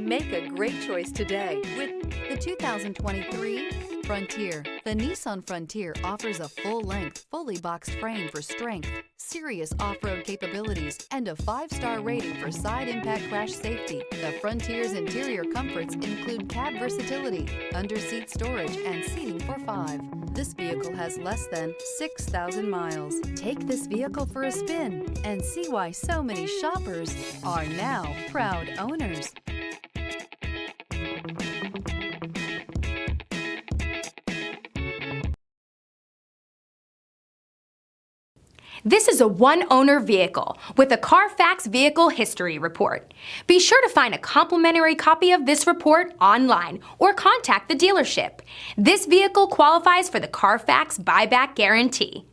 Make a great choice today with the 2023 Frontier. The Nissan Frontier offers a full-length, fully boxed frame for strength, serious off-road capabilities, and a 5-star rating for side impact crash safety. The Frontier's interior comforts include cab versatility, under-seat storage, and seating for 5. This vehicle has less than 6,000 miles. Take this vehicle for a spin and see why so many shoppers are now proud owners. This is a one-owner vehicle with a Carfax Vehicle History Report. Be sure to find a complimentary copy of this report online or contact the dealership. This vehicle qualifies for the Carfax Buyback Guarantee.